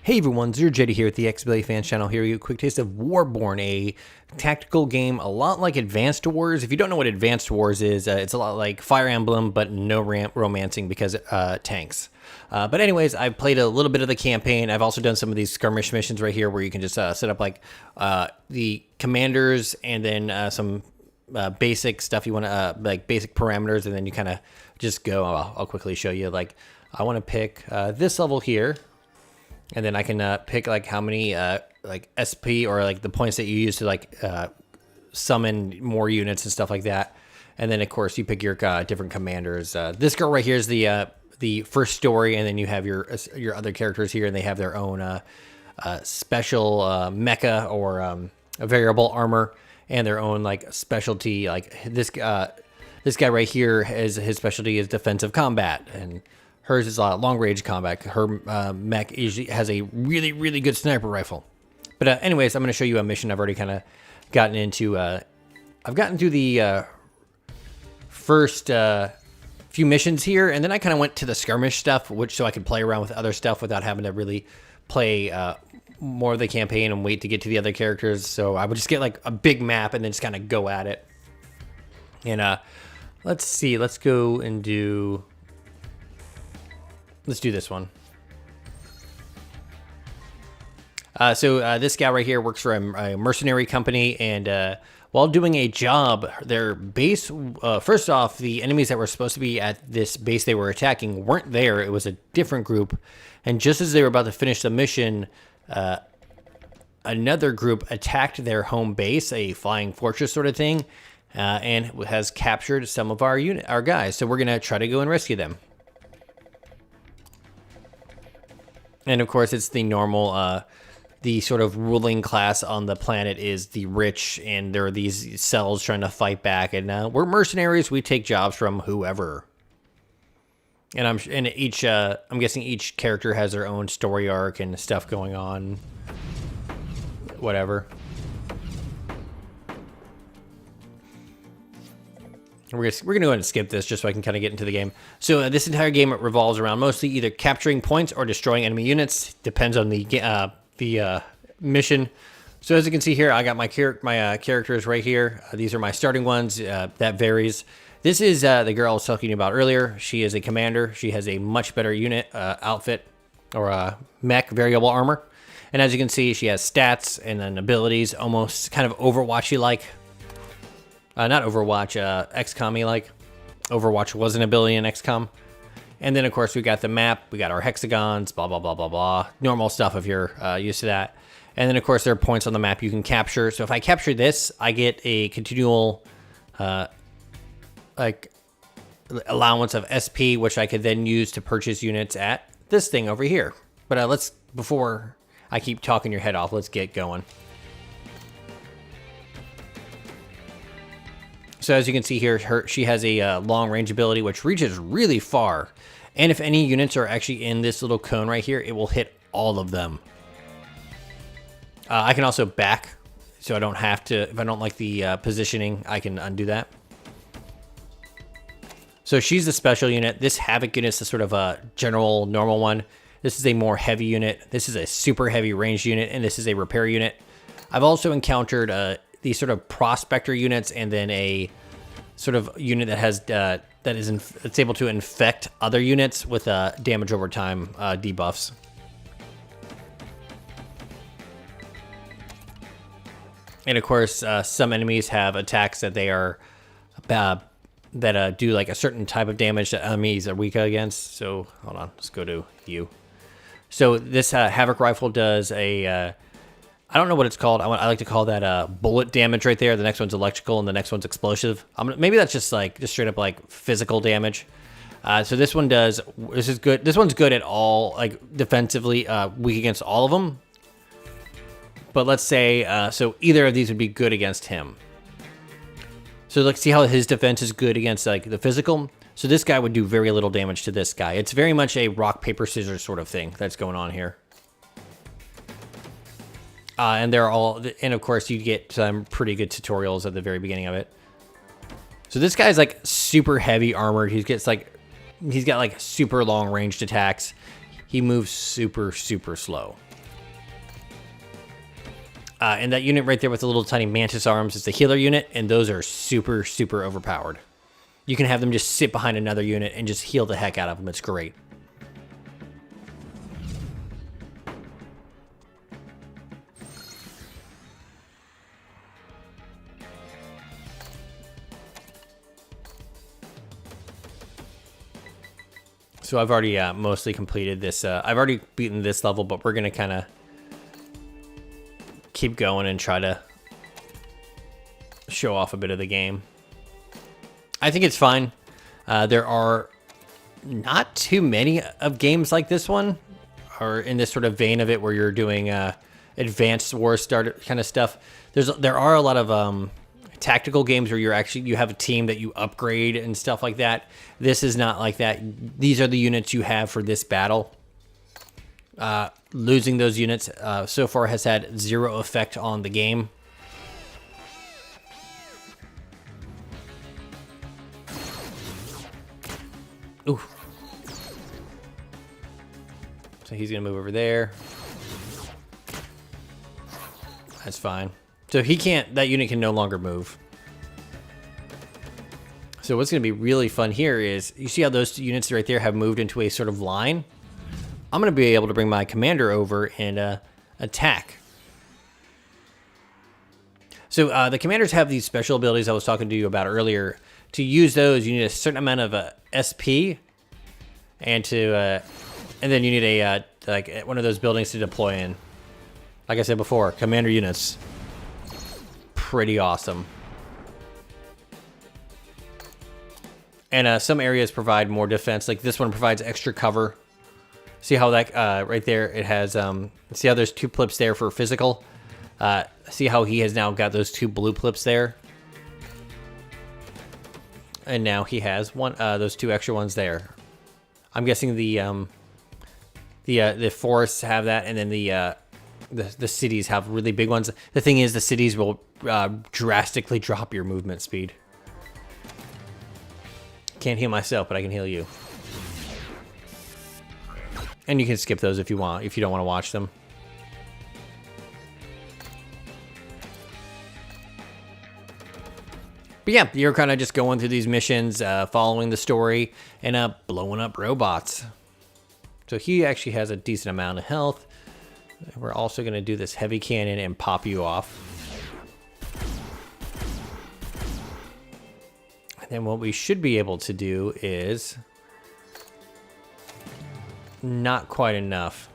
Hey everyone, Zero Jetty here at the XBLA Fans Channel. Here you a quick taste of Warborn, a tactical game a lot like Advanced Wars. If you don't know what Advanced Wars is, it's a lot like Fire Emblem, but no romancing because tanks. But anyways, I've played a little bit of the campaign. I've also done some of these skirmish missions right here where you can just set up like the commanders and then some basic stuff you want to, like basic parameters, and then you kind of just go. I'll quickly show you. Like I want to pick this level here. And then I can pick like how many like SP or like the points that you use to like summon more units and stuff like that. And then of course you pick your different commanders. This girl right here is the first story, and then you have your other characters here, and they have their own special mecha or a variable armor, and their own like specialty. Like this guy right here, his specialty is defensive combat, and hers is long range combat. Her mech usually has a really, really good sniper rifle. But anyways, I'm going to show you a mission I've already kind of gotten into. I've gotten through the first few missions here, and then I kind of went to the skirmish stuff, so I could play around with other stuff without having to really play more of the campaign and wait to get to the other characters. So I would just get like a big map and then just kind of go at it. And let's see, let's go and do... Let's do this one. So this guy right here works for a mercenary company, and while doing a job, their base, first off, the enemies that were supposed to be at this base they were attacking weren't there. It was a different group. And just as they were about to finish the mission, another group attacked their home base, a flying fortress sort of thing, and has captured some of our guys. So we're going to try to go and rescue them. And of course, it's the normal, the sort of ruling class on the planet is the rich, and there are these cells trying to fight back. And we're mercenaries; we take jobs from whoever. And I'm guessing each character has their own story arc and stuff going on. Whatever. We're gonna go ahead and skip this just so I can kind of get into the game. So this entire game revolves around mostly either capturing points or destroying enemy units. Depends on the mission. So as you can see here, I got my characters right here. These are my starting ones. That varies. This is the girl I was talking about earlier. She is a commander. She has a much better unit outfit or mech variable armor. And as you can see, she has stats and then abilities, almost kind of Overwatchy like. Not Overwatch, XCOM-y like. Overwatch was an ability in XCOM. And then, of course, we got the map. We got our hexagons, blah, blah, blah, blah, blah. Normal stuff if you're used to that. And then, of course, there are points on the map you can capture. So if I capture this, I get a continual, like, allowance of SP, which I could then use to purchase units at this thing over here. But before I keep talking your head off, let's get going. So as you can see here, she has a long range ability which reaches really far. And if any units are actually in this little cone right here, it will hit all of them. I can also back, so I don't have to, if I don't like the positioning, I can undo that. So she's the special unit. This Havoc unit is the sort of a general normal one. This is a more heavy unit. This is a super heavy ranged unit, and this is a repair unit. I've also encountered these sort of prospector units, and then a sort of unit that has it's able to infect other units with damage over time debuffs. And of course, some enemies have attacks that they are that do like a certain type of damage that enemies are weak against. So hold on, let's go to you. So this Havoc rifle does a I don't know what it's called. I like to call that bullet damage right there. The next one's electrical, and the next one's explosive. Maybe that's just straight up like physical damage. So this one does. This is good. This one's good at all, like defensively, weak against all of them. But let's say so either of these would be good against him. So let's see how his defense is good against like the physical. So this guy would do very little damage to this guy. It's very much a rock paper scissors sort of thing that's going on here. And and of course you get some pretty good tutorials at the very beginning of it. So this guy's like super heavy armored. He's got like super long ranged attacks. He moves super, super slow. And that unit right there with the little tiny mantis arms is the healer unit, and those are super, super overpowered. You can have them just sit behind another unit and just heal the heck out of them. It's great. So I've already mostly completed this. I've already beaten this level, but we're going to kind of keep going and try to show off a bit of the game. I think it's fine. There are not too many of games like this one, or in this sort of vein of it, where you're doing advanced war start kind of stuff. There are a lot of tactical games where you have a team that you upgrade and stuff like that. This is not like that. These are the units you have for this battle. Losing those units so far has had zero effect on the game. Ooh. So he's gonna move over there. That's fine. So he can't, that unit can no longer move. So what's going to be really fun here is, you see how those two units right there have moved into a sort of line? I'm going to be able to bring my commander over and attack. So the commanders have these special abilities I was talking to you about earlier. To use those, you need a certain amount of SP, and then you need a like one of those buildings to deploy in. Like I said before, commander units. Pretty awesome. And some areas provide more defense, like this one provides extra cover. See how that right there, it has see how there's two plips there for physical. See how he has now got those two blue plips there, and now he has one those two extra ones there. I'm guessing the forests have that, and then the cities have really big ones. The thing is, the cities will drastically drop your movement speed. Can't heal myself, but I can heal you. And you can skip those if you want, if you don't want to watch them. But yeah, you're kind of just going through these missions, following the story, and blowing up robots. So he actually has a decent amount of health. We're also going to do this heavy cannon and pop you off. And then what we should be able to do is not quite enough.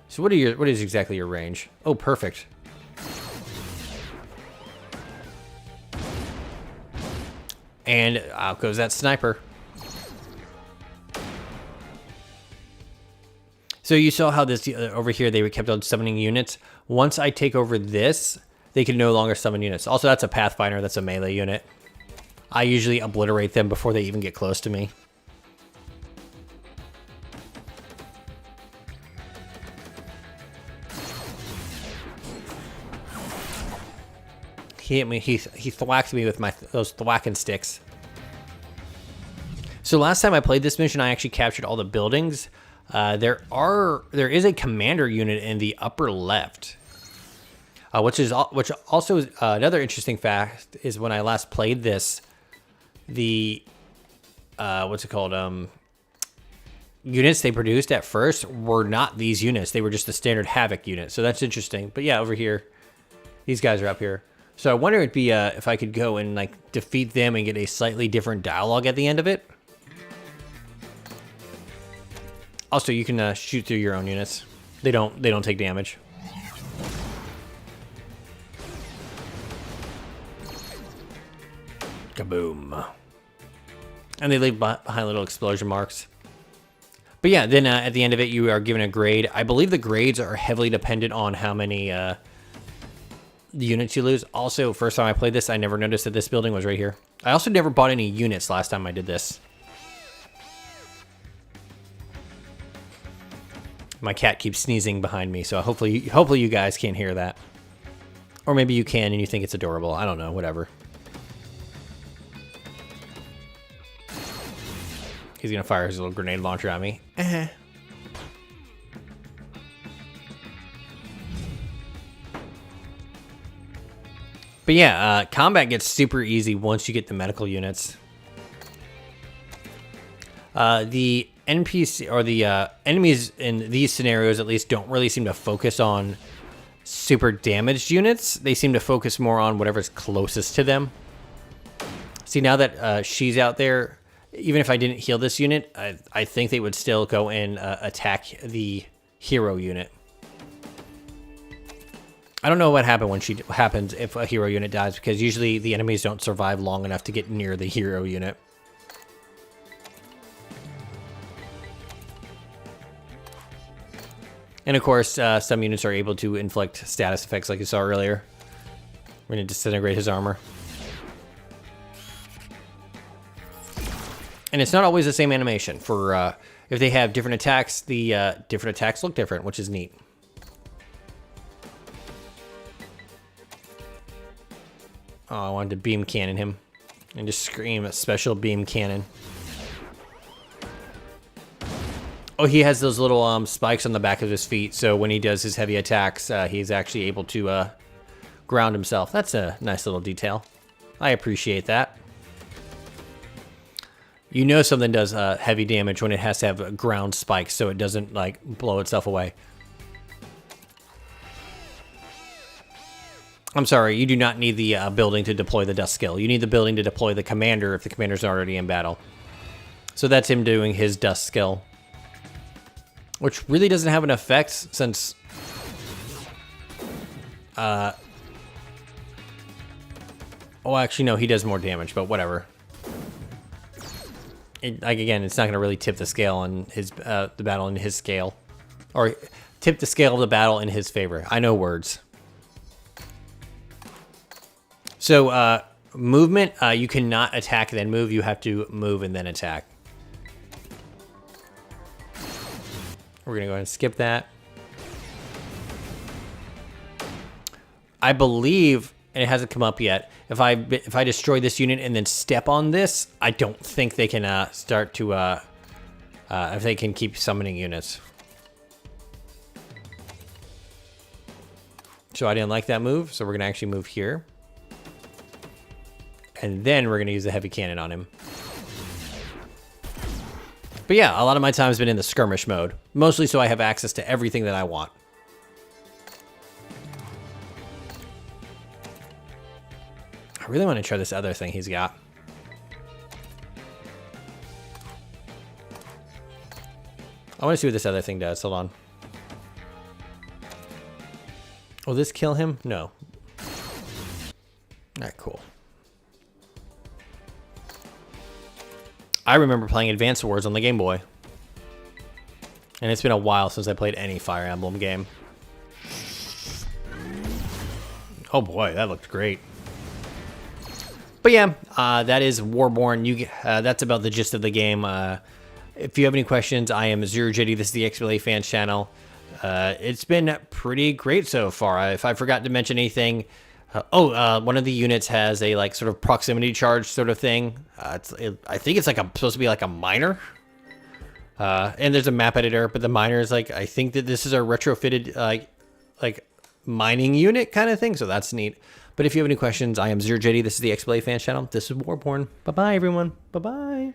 So what is exactly your range? Oh, perfect. And out goes that sniper. So you saw how this over here, they kept on summoning units. Once I take over this, they can no longer summon units. Also, that's a Pathfinder, that's a melee unit. I usually obliterate them before they even get close to me. He hit me, he thwacked me with those thwacking sticks. So last time I played this mission, I actually captured all the buildings. There is a commander unit in the upper left, which also is another interesting fact. Is when I last played this, the what's it called? Units they produced at first were not these units. They were just the standard Havoc unit. So that's interesting. But yeah, over here, these guys are up here. So I wonder it'd be if I could go and like defeat them and get a slightly different dialogue at the end of it. Also, you can shoot through your own units. They don't take damage. Kaboom! And they leave behind little explosion marks. But yeah, then at the end of it, you are given a grade. I believe the grades are heavily dependent on how many units you lose. Also, first time I played this, I never noticed that this building was right here. I also never bought any units last time I did this. My cat keeps sneezing behind me, so hopefully you guys can't hear that. Or maybe you can and you think it's adorable. I don't know, whatever. He's gonna fire his little grenade launcher at me. But yeah, combat gets super easy once you get the medical units. The NPC or the enemies in these scenarios at least don't really seem to focus on super damaged units. They seem to focus more on whatever's closest to them. See, now that she's out there, even if I didn't heal this unit, I think they would still go and attack the hero unit. I don't know what happens if a hero unit dies, because usually the enemies don't survive long enough to get near the hero unit. And of course, some units are able to inflict status effects like you saw earlier. We're going to disintegrate his armor. And it's not always the same animation. For if they have different attacks, the different attacks look different, which is neat. Oh, I wanted to beam cannon him and just scream a special beam cannon. Oh, he has those little spikes on the back of his feet, so when he does his heavy attacks, he's actually able to ground himself. That's a nice little detail. I appreciate that. You know something does heavy damage when it has to have ground spikes so it doesn't like blow itself away. I'm sorry, you do not need the building to deploy the dust skill. You need the building to deploy the commander if the commander's already in battle. So that's him doing his dust skill, which really doesn't have an effect since oh, actually no, he does more damage, but whatever. Like again, it's not going to really tip the scale on his the battle in his scale, or tip the scale of the battle in his favor. I know words. So movement, you cannot attack then move. You have to move and then attack. We're gonna go ahead and skip that. I believe, and it hasn't come up yet, if I destroy this unit and then step on this, I don't think they can start to if they can keep summoning units. So I didn't like that move, so we're gonna actually move here, and then we're gonna use the heavy cannon on him. But yeah, a lot of my time has been in the skirmish mode, mostly so I have access to everything that I want. I really want to try this other thing he's got. I want to see what this other thing does. Hold on. Will this kill him? No. Alright, cool. I remember playing Advance Wars on the Game Boy. And it's been a while since I played any Fire Emblem game. Oh boy, that looked great. But yeah, that is Warborn. That's about the gist of the game. If you have any questions, I am ZeroJitty. This is the XBLA Fans channel. It's been pretty great so far. If I forgot to mention anything, one of the units has a like sort of proximity charge sort of thing. I think it's like supposed to be like a miner. And there's a map editor, but the miner is like, I think that this is a retrofitted like mining unit kind of thing. So that's neat. But if you have any questions, I am ZeroJitty. This is the XBLA Fans channel. This is Warborn. Bye-bye, everyone. Bye-bye.